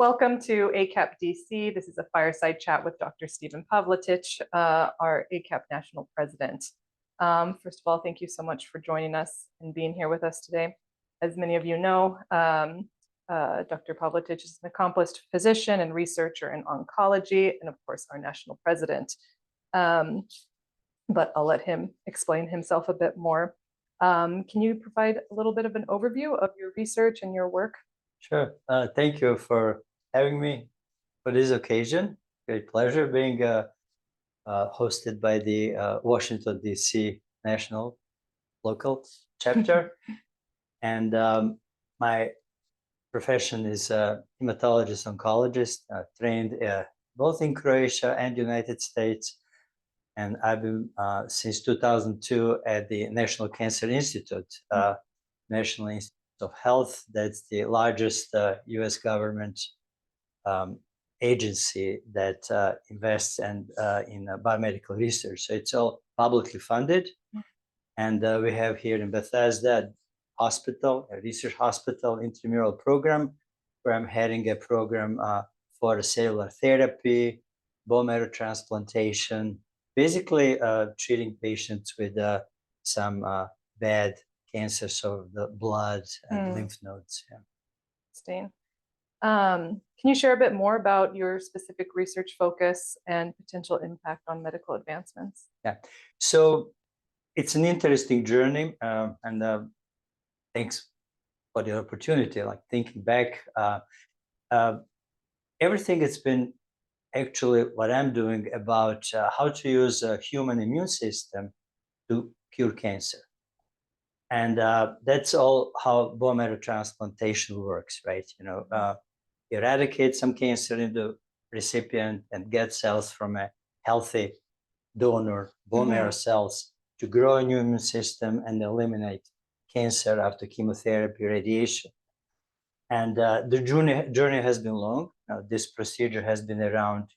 Welcome to ACAP DC. This is a fireside chat with Dr. Stephen Pavletic, our ACAP National President. First of all, thank you so much for joining us and being here with us today. As many of you know, Dr. Pavletic is an accomplished physician and researcher in oncology, and of course, our national president. But I'll let him explain himself a bit more. Can you provide a little bit of an overview of your research and your work? Sure. Thank you for having me for this occasion. Great pleasure being hosted by the Washington, D.C. National Local Chapter. And my profession is hematologist oncologist, trained both in Croatia and United States. And I've been since 2002 at the National Cancer Institute, National Institute of Health. That's the largest U.S. government agency that invests in biomedical research. So it's all publicly funded. And we have here in Bethesda hospital, a research hospital, intramural program, where I'm heading a program for cellular therapy, bone marrow transplantation, basically treating patients with some bad cancers of the blood and lymph nodes. Yeah. Interesting. Can you share a bit more about your specific research focus and potential impact on medical advancements? Yeah. So it's an interesting journey, and thanks for the opportunity. Like thinking back, everything that's been actually what I'm doing about how to use a human immune system to cure cancer. And that's all how bone marrow transplantation works, right? Eradicate some cancer in the recipient and get cells from a healthy donor, bone marrow cells, to grow a new immune system and eliminate cancer after chemotherapy, radiation. And the journey has been long. This procedure has been around,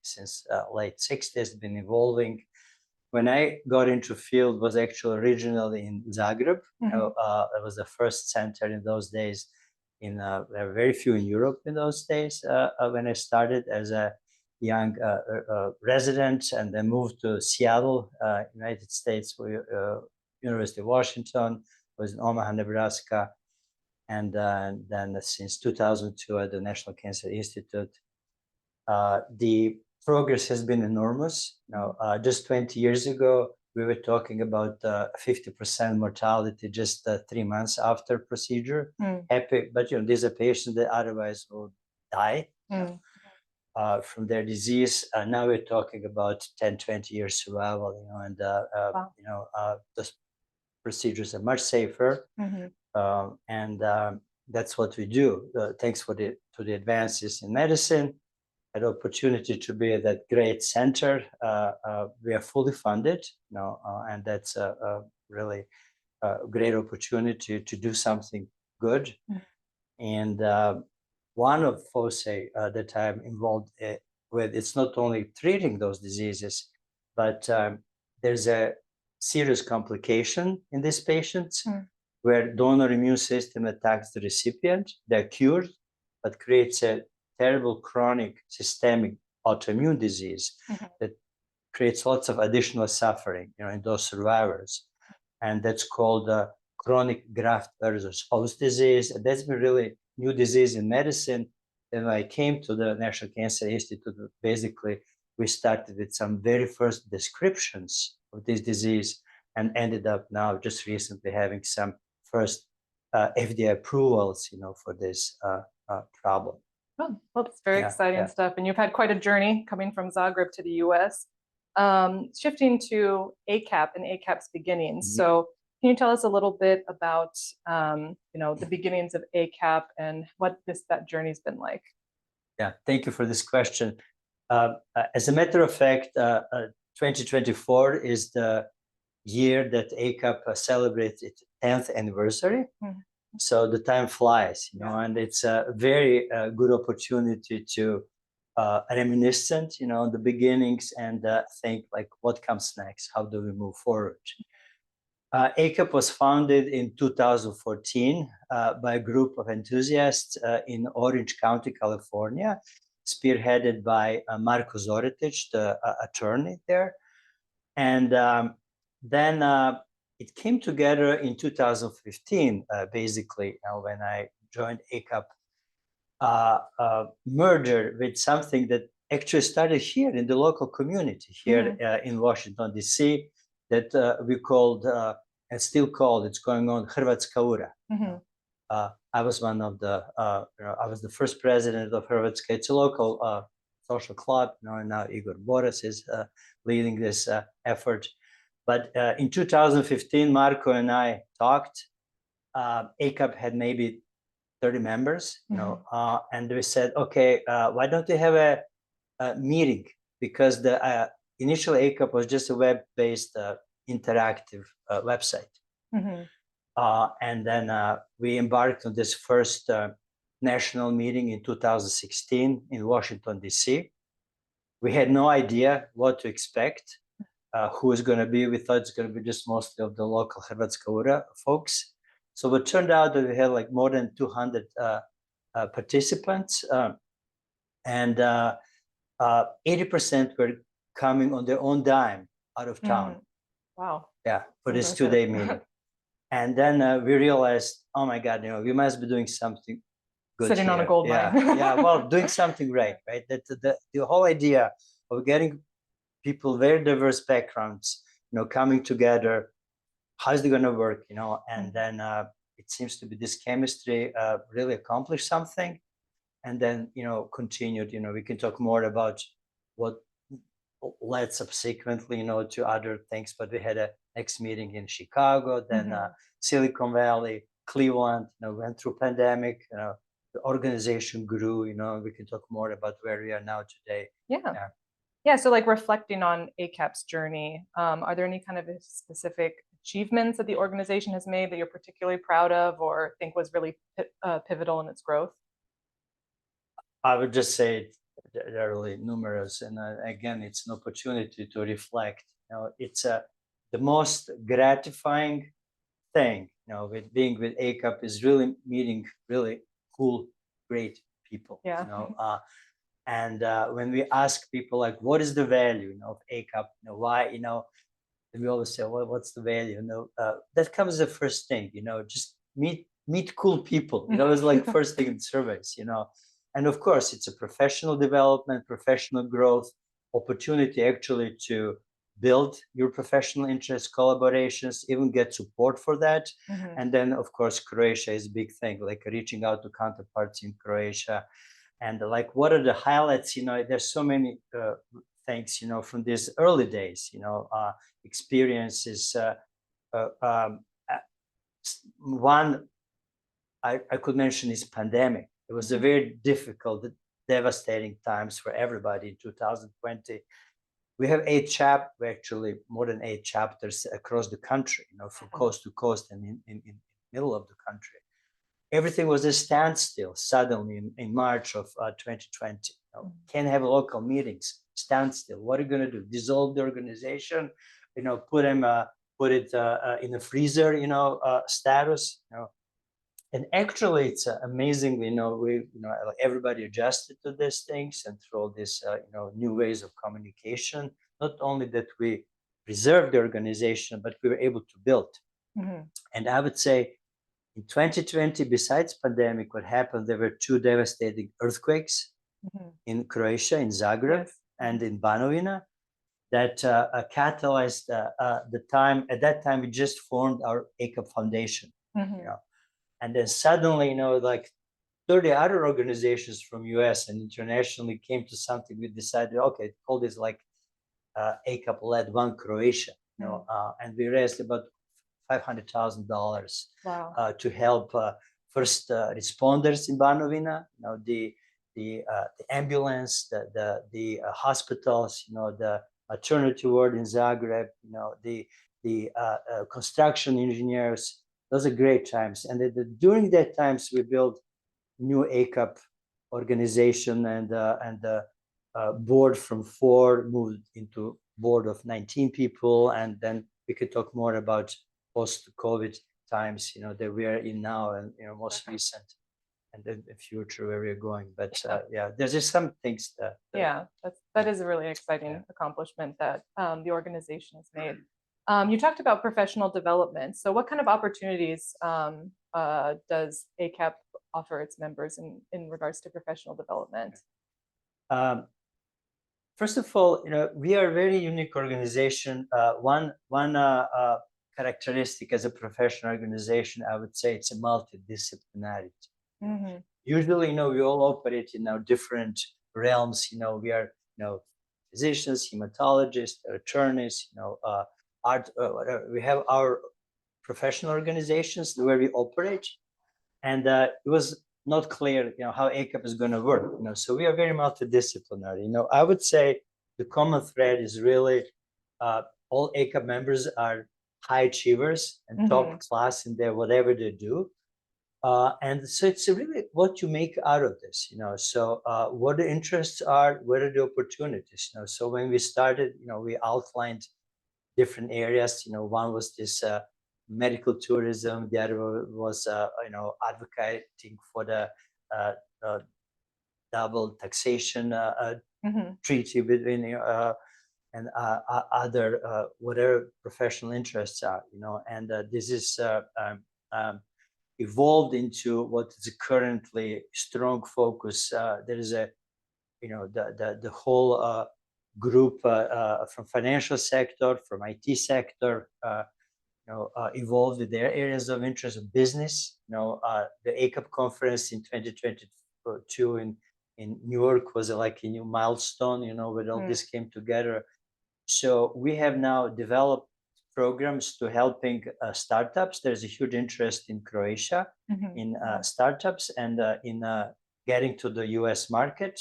since late 60s, been evolving. When I got into field, was actually originally in Zagreb. It was the first center in those days. There were very few in Europe in those days when I started as a young resident, and then moved to Seattle, United States, University of Washington, was in Omaha, Nebraska, and then since 2002 at the National Cancer Institute. The progress has been enormous. Just 20 years ago, we were talking about 50% mortality just 3 months after procedure. Happy, but these are patients that otherwise will die from their disease. Now we're talking about 10, 20 years survival. And the procedures are much safer, and that's what we do. Thanks to the advances in medicine. Had opportunity to be at that great center. We are fully funded, and that's a really great opportunity to do something good. And one of foci that I'm involved with, it's not only treating those diseases, but there's a serious complication in these patients where donor immune system attacks the recipient. They're cured, but creates a terrible chronic systemic autoimmune disease that creates lots of additional suffering, in those survivors. And that's called chronic graft versus host disease. And that's been really new disease in medicine. And when I came to the National Cancer Institute, basically, we started with some very first descriptions of this disease and ended up now just recently having some first FDA approvals, for this problem. Oh, well, that's very exciting stuff. And you've had quite a journey coming from Zagreb to the US. Shifting to ACAP and ACAP's beginnings. So can you tell us a little bit about, the beginnings of ACAP and what that journey's been like? Yeah, thank you for this question. As a matter of fact, 2024 is the year that ACAP celebrates its 10th anniversary. So the time flies, and it's a very good opportunity to reminiscent, on the beginnings and think like what comes next, how do we move forward? ACAP was founded in 2014 by a group of enthusiasts in Orange County, California, spearheaded by Marko Zoretic, the attorney there. And then it came together in 2015, basically, when I joined ACAP, merger with something that actually started here in the local community here in Washington, D.C., that we called and still called, it's going on, Hrvatska Ura. I was one of the, I was the first president of Hrvatska. It's a local social club, and now Igor Boras is leading this effort. But in 2015, Marko and I talked. ACAP had maybe 30 members, and we said, okay, why don't we have a meeting? Because the initial ACAP was just a web-based interactive website. And then we embarked on this first national meeting in 2016 in Washington, D.C. We had no idea what to expect, who was going to be. We thought it's going to be just mostly of the local Hrvatska Ura folks. So it turned out that we had like more than 200 participants, and 80% were coming on their own dime out of town. Wow. Yeah, for this two-day meeting. And then we realized, oh my God, we must be doing something good. Sitting on a gold mine. Yeah, well, doing something right? That the whole idea of getting people, very diverse backgrounds, coming together, how's it going to work, and then it seems to be this chemistry really accomplished something, and then, continued, we can talk more about what led subsequently, to other things, but we had a next meeting in Chicago, then Silicon Valley, Cleveland, went through pandemic, the organization grew, we can talk more about where we are now today. Yeah, so like reflecting on ACAP's journey, are there any kind of specific achievements that the organization has made that you're particularly proud of or think was really pivotal in its growth? I would just say there are really numerous, and again, it's an opportunity to reflect. It's the most gratifying thing, with being with ACAP is really meeting really cool, great people. And when we ask people like, what is the value of ACAP, why, and we always say, well, what's the value? That comes the first thing, just meet cool people. It's like first thing in surveys, And of course, it's a professional development, professional growth, opportunity actually to build your professional interests, collaborations, even get support for that. And then, of course, Croatia is a big thing, like reaching out to counterparts in Croatia. And like, what are the highlights? There's so many things, from these early days, experiences. One I could mention is pandemic. It was a very difficult, devastating times for everybody in 2020. We have actually more than 8 chapters across the country, from coast to coast and in middle of the country. Everything was a standstill suddenly in March of 2020. Can't have local meetings, standstill. What are you going to do? Dissolve the organization, put it in a freezer, status, And actually, it's amazingly, everybody adjusted to these things and through all these, new ways of communication. Not only that we preserved the organization, but we were able to build. And I would say in 2020, besides pandemic, what happened, there were 2 devastating earthquakes in Croatia, in Zagreb, and in Banovina, that catalyzed the time. At that time, we just formed our ACAP Foundation, And then suddenly, like 30 other organizations from US and internationally came to something. We decided, okay, call this like ACAP led One Croatia, and we raised about $500,000 to help first responders in Banovina, the ambulance, the hospitals, the maternity ward in Zagreb, the construction engineers. Those are great times. And during that times, we built new ACAP organization, and the board from 4 moved into board of 19 people. And then we could talk more about post-COVID times, that we are in now, and most recent, and then the future where we're going. But yeah, there's just some things that Yeah, that is a really exciting accomplishment that the organization has made. You talked about professional development. So what kind of opportunities does ACAP offer its members in regards to professional development? First of all, we are a very unique organization. One characteristic as a professional organization, I would say, it's a multidisciplinarity. Mm-hmm. Usually, we all operate in different realms. We are, physicians, hematologists, attorneys, art. Whatever. We have our professional organizations where we operate, and it was not clear, how ACAP is going to work. So we are very multidisciplinary. I would say the common thread is really all ACAP members are high achievers and top class in their whatever they do. And so it's really what you make out of this, so what the interests are, what are the opportunities, so when we started, we outlined different areas, one was this medical tourism, the other was, advocating for the double taxation treaty between and other whatever professional interests are, and this is evolved into what is currently strong focus. There is a, the whole group from financial sector, from IT sector, evolved in their areas of interest of business. The ACAP conference in 2022 in New York was like a new milestone, where all this came together. So we have now developed programs to helping startups. There's a huge interest in Croatia in startups and in getting to the US market.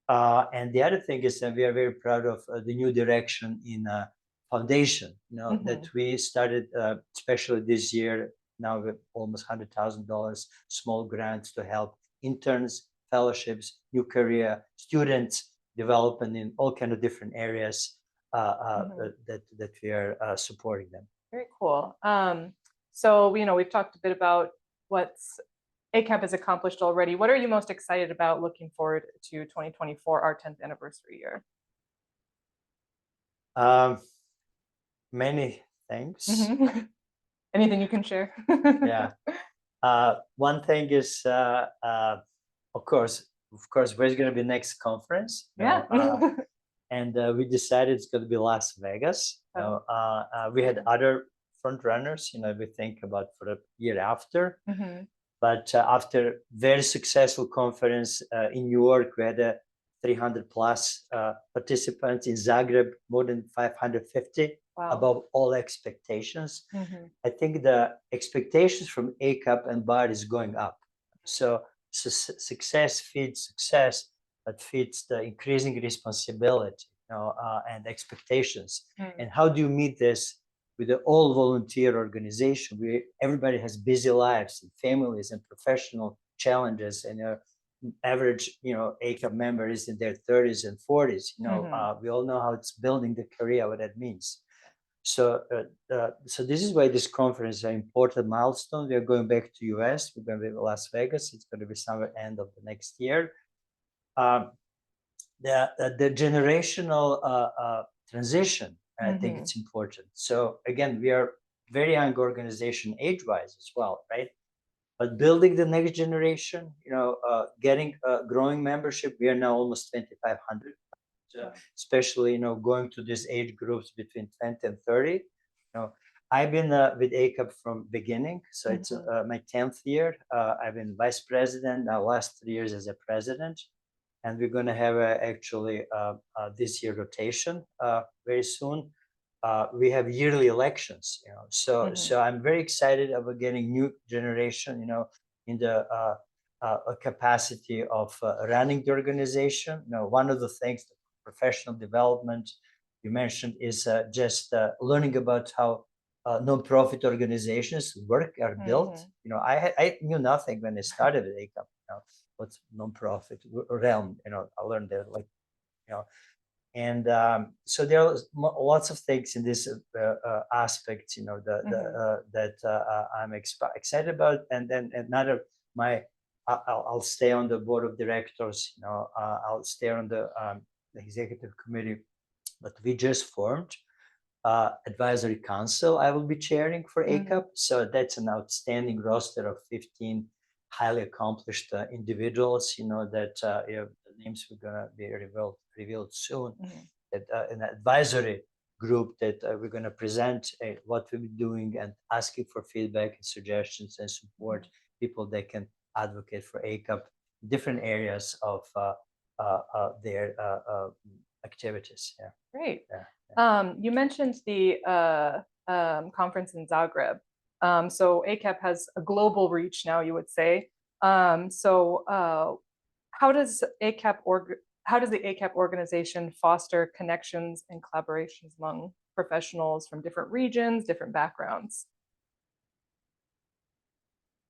And the other thing is that we are very proud of the new direction in foundation, that we started, especially this year, now with almost $100,000 small grants to help interns, fellowships, new career students development in all kind of different areas. That we are supporting them. Very cool. So we've talked a bit about what's ACAP has accomplished already. What are you most excited about looking forward to 2024, our 10th anniversary year? Many things. Anything you can share? Yeah. One thing is, of course, where's going to be next conference? Yeah. And we decided it's going to be Las Vegas. We had other front runners, we think about for the year after. But after very successful conference in New York, we had 300 plus participants. In Zagreb, more than 550, above all expectations. I think the expectations from ACAP and BAR is going up. So success feeds success, but feeds the increasing responsibility, and expectations. And how do you meet this with the all volunteer organization? Everybody has busy lives and families and professional challenges, and average, ACAP member is in their 30s and 40s. We all know how it's building the career, what that means. So, so this is why this conference is an important milestone. We are going back to US. We're going to be in Las Vegas. It's going to be somewhere end of the next year. The generational transition, I think it's important. So again, we are very young organization age-wise as well, right? But building the next generation, getting growing membership. We are now almost 2,500. Especially, going to these age groups between 20 and 30. I've been with ACAP from beginning, so it's my 10th year. I've been vice president now, last 3 years as a president, and we're going to have actually this year rotation very soon. We have yearly elections, so I'm very excited about getting new generation, in the capacity of running the organization. One of the things that professional development you mentioned is just learning about how non-profit organizations work, are built. I knew nothing when I started at ACAP. What's non-profit realm? I learned that, And so there are lots of things in this aspect, that I'm excited about. And then another, I'll stay on the board of directors. I'll stay on the executive committee, but we just formed advisory council I will be chairing for ACAP. So that's an outstanding roster of 15 highly accomplished individuals, that the names we're going to be revealed soon. That an advisory group that we're going to present what we'll be doing and asking for feedback and suggestions and support people that can advocate for ACAP in different areas of their activities. Yeah. Great. Yeah. You mentioned the conference in Zagreb. So ACAP has a global reach now, you would say. So how does the ACAP organization foster connections and collaborations among professionals from different regions, different backgrounds?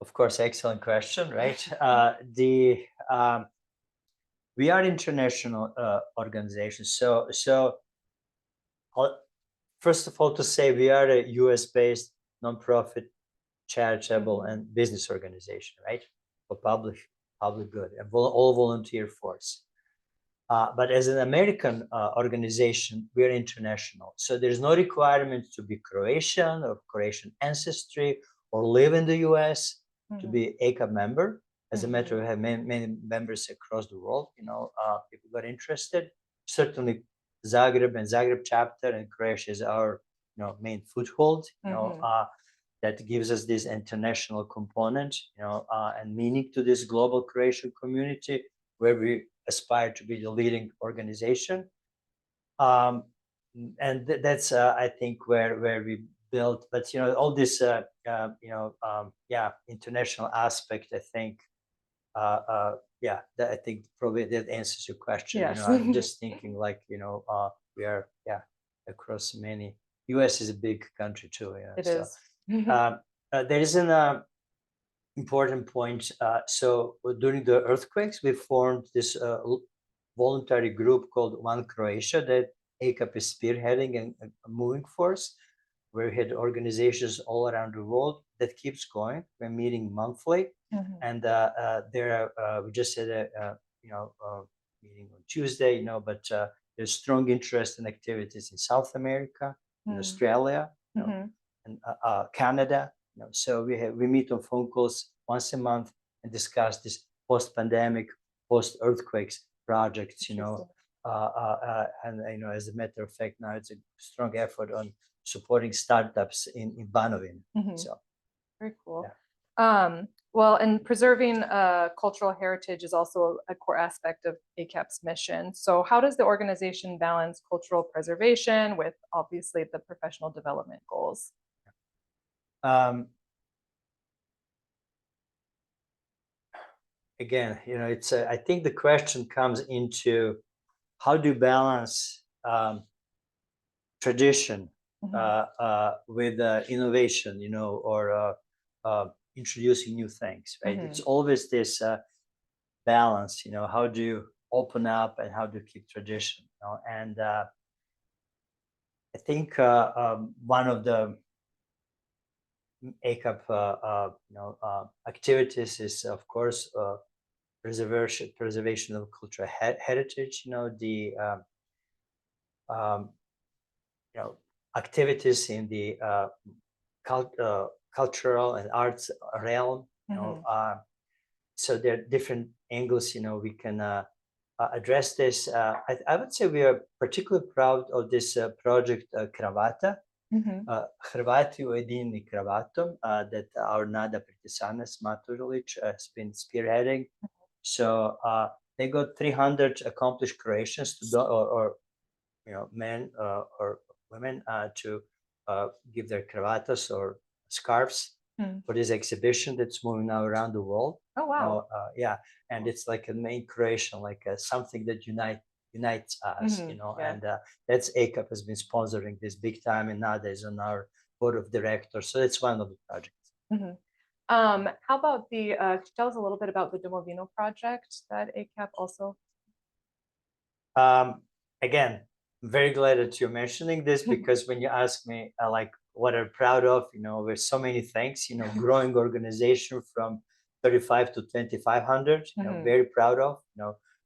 Of course, excellent question, right? We are international organization. So first of all, to say we are a US-based nonprofit, charitable, and business organization, right? For public good, and all volunteer force. But as an American organization, we are international. So there's no requirement to be Croatian or Croatian ancestry or live in the US to be ACAP member. As a matter of fact, we have many members across the world. People got interested. Certainly, Zagreb chapter and Croatia is our main foothold. That gives us this international component, and meaning to this global Croatian community, where we aspire to be the leading organization. And that's I think where we built. But all this international aspect, I think. I think probably that answers your question. Yes. I'm just thinking like we are across many. US is a big country too. It is. There is an important point. So during the earthquakes, we formed this voluntary group called One Croatia that ACAP is spearheading and moving force, where we had organizations all around the world that keeps going. We're meeting monthly, and we just had a meeting on Tuesday. But there's strong interest in activities in South America, in Australia, and Canada. So we meet on phone calls once a month and discuss this post-pandemic, post-earthquakes projects. And as a matter of fact, now it's a strong effort on supporting startups in Banovina. So very cool. Yeah. Well, and preserving cultural heritage is also a core aspect of ACAP's mission. So how does the organization balance cultural preservation with obviously the professional development goals? Again, it's I think the question comes into how do you balance tradition with innovation, or introducing new things, right? It's always this balance, how do you open up and how do you keep tradition, and I think one of the ACAP activities is, of course, preservation of cultural heritage. The activities in the cultural and arts realm. So there are different angles. We can address this. I would say we are particularly proud of this project Kravata. Hrvati ujedinjeni kravatom, that our Nada Pritisanes Matulić has been spearheading. So they got 300 accomplished Croatians or men or women to give their cravatas or scarves for this exhibition that's moving now around the world. Oh wow! Yeah, and it's like a main Croatian, like something that unites us, and that's ACAP has been sponsoring this big time, and nowadays on our board of directors. So it's one of the projects. How about could you tell us a little bit about the Domovino project that ACAP also? Again, very glad that you're mentioning this, because when you ask me like what I'm proud of, there's so many things, growing organization from 35 to 2,500, very proud of,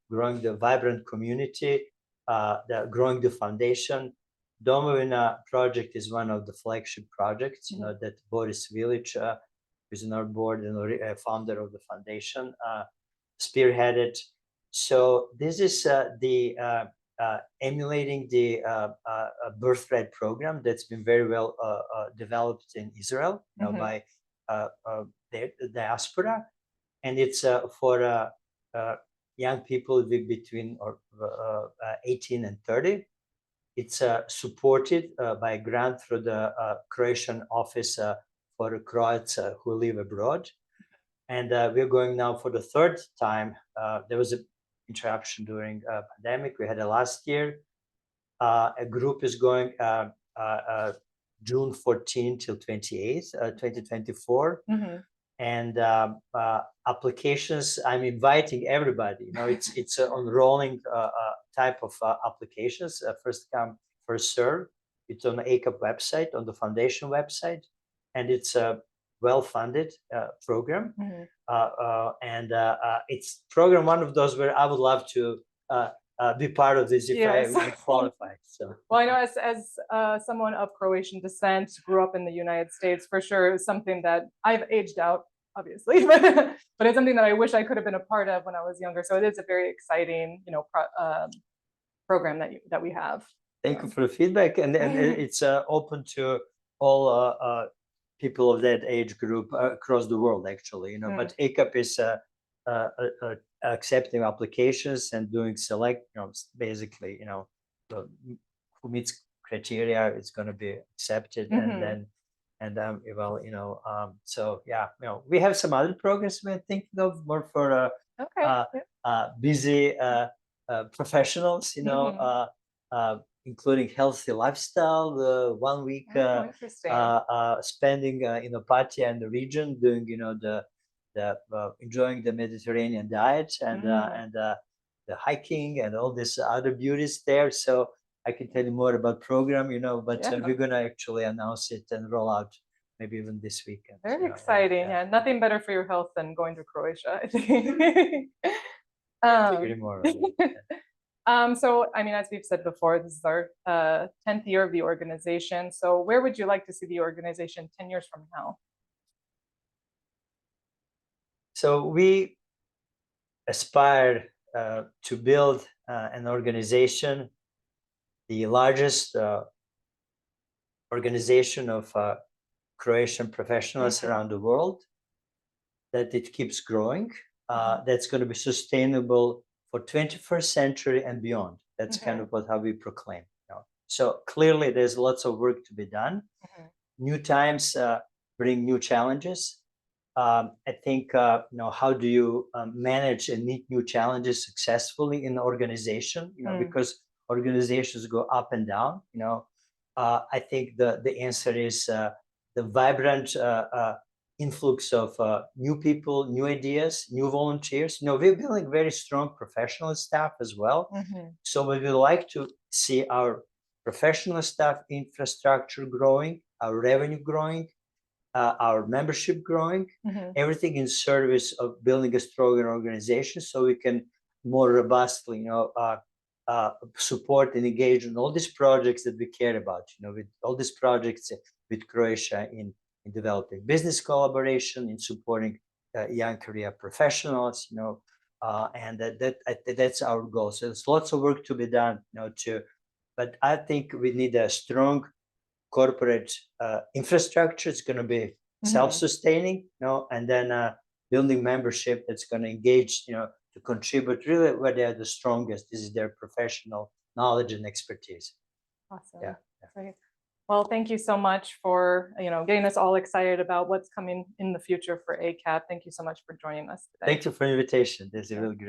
growing the vibrant community, growing the foundation. Domovina project is one of the flagship projects, that Boris Village, who's on our board and founder of the foundation, spearheaded. So this is emulating the birthright program that's been very well developed in Israel, by the diaspora, and it's for young people between 18 and 30. It's supported by a grant through the Croatian office for Croats who live abroad. And we're going now for the third time. There was an interruption during pandemic. We had it last year. A group is going June 14 till 28th, 2024. And applications, I'm inviting everybody. It's on rolling type of applications. First come, first serve. It's on the ACAP website, on the foundation website, and it's a well-funded program. And it's program one of those where I would love to be part of this if I qualify. So, well, I know as someone of Croatian descent, grew up in the United States, for sure, is something that I've aged out, obviously, but it's something that I wish I could have been a part of when I was younger. So it is a very exciting, program that we have. Thank you for the feedback, and it's open to all people of that age group across the world, actually. But ACAP is accepting applications and doing select, basically, who meets criteria is going to be accepted, and then. And so yeah, we have some other programs we're thinking of, more for busy professionals, including healthy lifestyle, 1 week spending in Opatia and the region, doing the enjoying the Mediterranean diet and the hiking and all these other beauties there. So I can tell you more about program, but we're going to actually announce it and roll out maybe even this weekend. Very exciting. Yeah, nothing better for your health than going to Croatia, I think. So, I mean, as we've said before, this is our 10th year of the organization. So where would you like to see the organization 10 years from now? So we aspire to build an organization, the largest organization of Croatian professionals around the world, that it keeps growing, that's going to be sustainable for 21st century and beyond. That's kind of how we proclaim. So clearly there's lots of work to be done. New times bring new challenges. I think, how do you manage and meet new challenges successfully in an organization, because organizations go up and down, I think the answer is the vibrant influx of new people, new ideas, new volunteers. We're building very strong professional staff as well. So we would like to see our professional staff infrastructure growing, our revenue growing, our membership growing, everything in service of building a stronger organization, so we can more robustly, support and engage in all these projects that we care about. With all these projects with Croatia in developing business collaboration, in supporting young career professionals, and that's our goal. So there's lots of work to be done, but I think we need a strong corporate infrastructure. It's going to be self-sustaining, and then building membership that's going to engage, to contribute really where they are the strongest. This is their professional knowledge and expertise. Awesome. Yeah. Great. Well, thank you so much for getting us all excited about what's coming in the future for ACAP. Thank you so much for joining us today. Thank you for the invitation. This is really great.